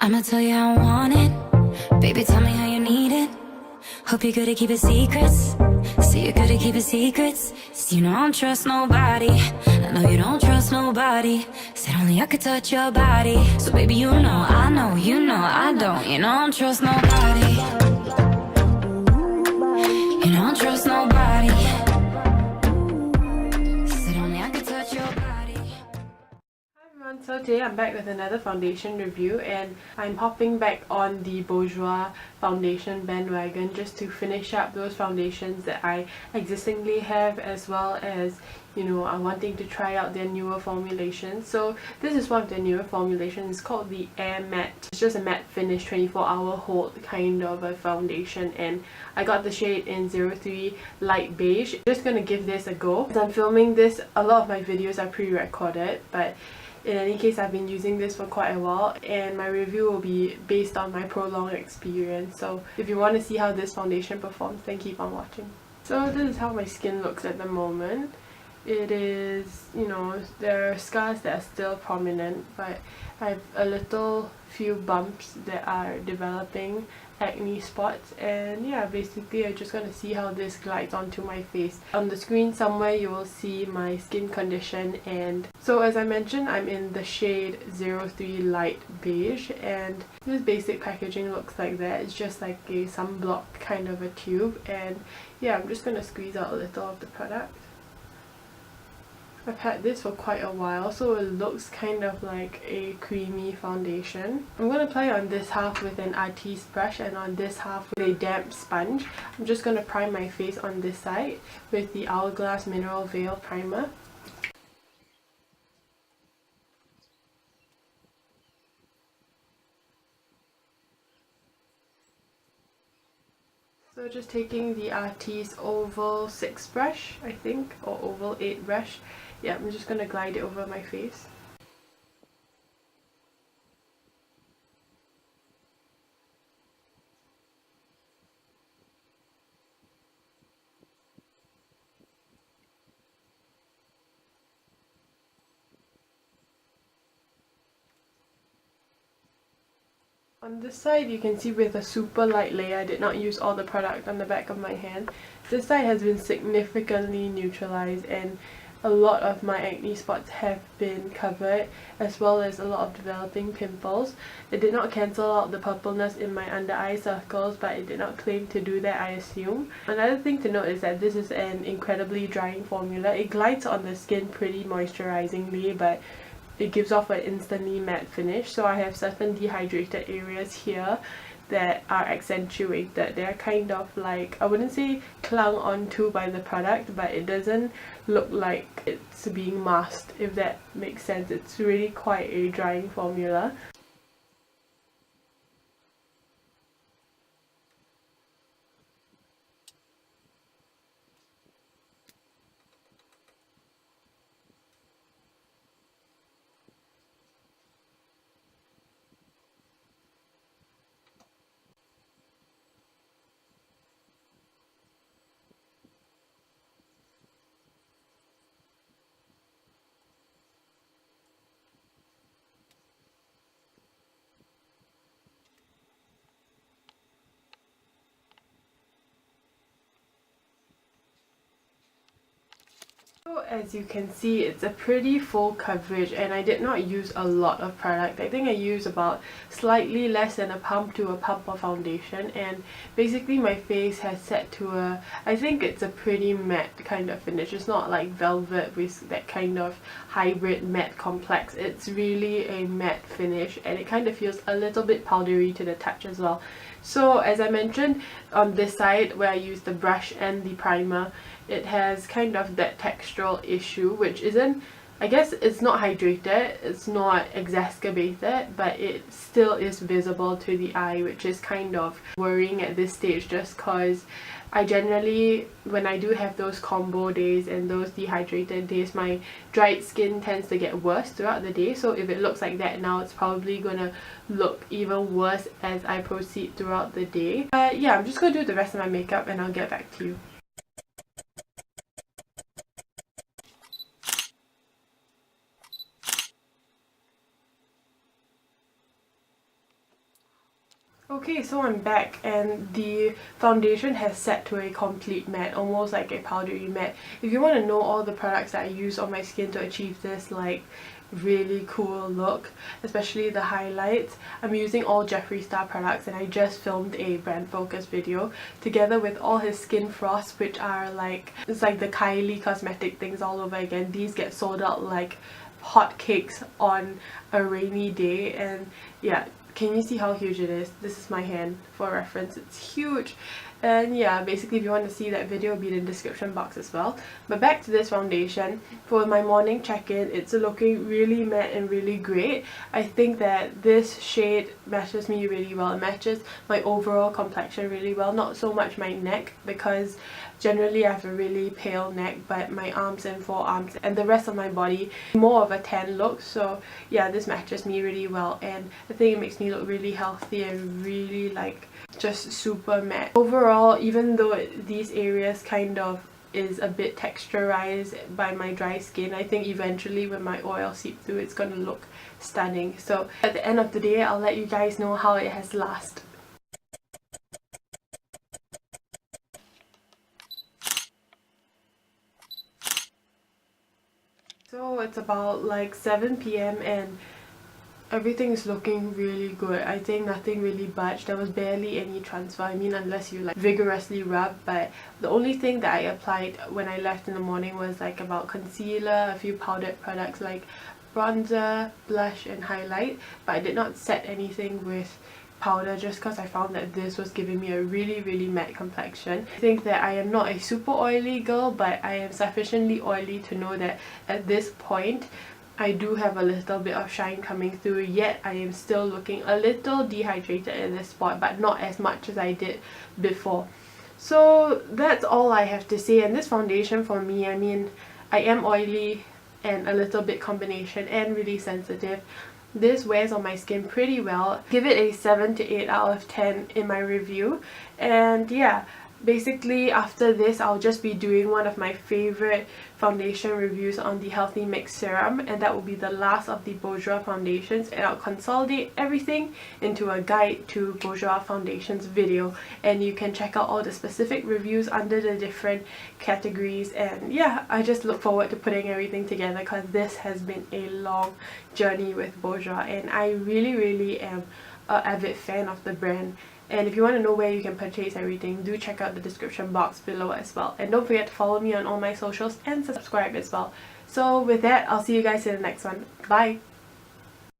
I'ma tell you how I want it. Baby, tell me how you need it. Hope you're good at keeping secrets. So you're good at keeping secrets. So you know I don't trust nobody. I know you don't trust nobody. Said only I could touch your body. So baby, you know, I know, you know, I don't. You know I don't trust nobody. You know I don't trust nobody. Said only I could touch your body. So today I'm back with another foundation review, and I'm hopping back on the Bourjois foundation bandwagon just to finish up those foundations that I existingly have, as well as, you know, I'm wanting to try out their newer formulations. So this is one of their newer formulations. It's called the Air Mat. It's just a matte finish 24-hour hold kind of a foundation, and I got the shade in 03 Light Beige. I'm just gonna give this a go. As I'm filming this, a lot of my videos are pre-recorded, but in any case, I've been using this for quite a while, and my review will be based on my prolonged experience. So if you want to see how this foundation performs, then keep on watching. So this is how my skin looks at the moment. It is, you know, there are scars that are still prominent, but I have a little few bumps that are developing, acne spots, and yeah, basically I'm just gonna see how this glides onto my face. On the screen somewhere you will see my skin condition, and so as I mentioned, I'm in the shade 03 Light Beige, and this basic packaging looks like that. It's just like a sunblock kind of a tube, and yeah, I'm just gonna squeeze out a little of the product. I've had this for quite a while, so it looks kind of like a creamy foundation. I'm going to apply on this half with an artiste brush and on this half with a damp sponge. I'm just going to prime my face on this side with the Hourglass Mineral Veil Primer. So just taking the Artiste Oval 6 brush, I think, or Oval 8 brush. Yeah, I'm just going to glide it over my face. On this side, you can see with a super light layer, I did not use all the product on the back of my hand. This side has been significantly neutralized, and a lot of my acne spots have been covered, as well as a lot of developing pimples. It did not cancel out the purpleness in my under eye circles, but it did not claim to do that, I assume. Another thing to note is that this is an incredibly drying formula. It glides on the skin pretty moisturizingly, but it gives off an instantly matte finish. So I have certain dehydrated areas here that are accentuated. They're kind of like, I wouldn't say clung onto by the product, but it doesn't look like it's being masked, if that makes sense. It's really quite a drying formula. So as you can see, it's a pretty full coverage, and I did not use a lot of product. I think I used about slightly less than a pump to a pump of foundation, and basically my face has set to a, I think it's a pretty matte kind of finish. It's not like velvet with that kind of hybrid matte complex. It's really a matte finish, and it kind of feels a little bit powdery to the touch as well. So as I mentioned, on this side where I used the brush and the primer, it has kind of that textural issue, which isn't, I guess it's not hydrated, it's not exacerbated, but it still is visible to the eye, which is kind of worrying at this stage, just cause I generally, when I do have those combo days and those dehydrated days, my dried skin tends to get worse throughout the day. So if it looks like that now, it's probably gonna look even worse as I proceed throughout the day. But yeah, I'm just gonna do the rest of my makeup and I'll get back to you. Okay, so I'm back and the foundation has set to a complete matte, almost like a powdery matte. If you want to know all the products that I use on my skin to achieve this like really cool look, especially the highlights, I'm using all Jeffree Star products, and I just filmed a brand focus video together with all his skin frosts, which are like, it's like the Kylie cosmetic things all over again. These get sold out like hotcakes on a rainy day, and yeah, can you see how huge it is? This is my hand for reference. It's huge. And yeah, basically if you want to see that video, it'll be in the description box as well. But back to this foundation. For my morning check-in, it's looking really matte and really great. I think that this shade matches me really well. It matches my overall complexion really well. Not so much my neck, because generally I have a really pale neck, but my arms and forearms and the rest of my body more of a tan look. So yeah, this matches me really well, and I think it makes me look really healthy and really like just super matte. Overall, even though these areas kind of is a bit texturized by my dry skin, I think eventually when my oil seep through, it's gonna look stunning. So at the end of the day, I'll let you guys know how it has lasted. So it's about like 7 p.m. and everything is looking really good. I think nothing really budged. There was barely any transfer. I mean, unless you like vigorously rub, but the only thing that I applied when I left in the morning was like about concealer, a few powdered products like bronzer, blush and highlight, but I did not set anything with powder just because I found that this was giving me a really matte complexion. I think that I am not a super oily girl, but I am sufficiently oily to know that at this point I do have a little bit of shine coming through, yet I am still looking a little dehydrated in this spot, but not as much as I did before. So that's all I have to say. And this foundation for me, I mean, I am oily and a little bit combination and really sensitive. This wears on my skin pretty well. Give it a 7 to 8 out of 10 in my review. And yeah, basically after this I'll just be doing one of my favorite foundation reviews on the Healthy Mix Serum, and that will be the last of the Bourjois foundations, and I'll consolidate everything into a guide to Bourjois foundations video, and you can check out all the specific reviews under the different categories. And yeah, I just look forward to putting everything together because this has been a long journey with Bourjois, and I really am an avid fan of the brand. And if you want to know where you can purchase everything, do check out the description box below as well. And don't forget to follow me on all my socials and subscribe as well. So with that, I'll see you guys in the next one. Bye!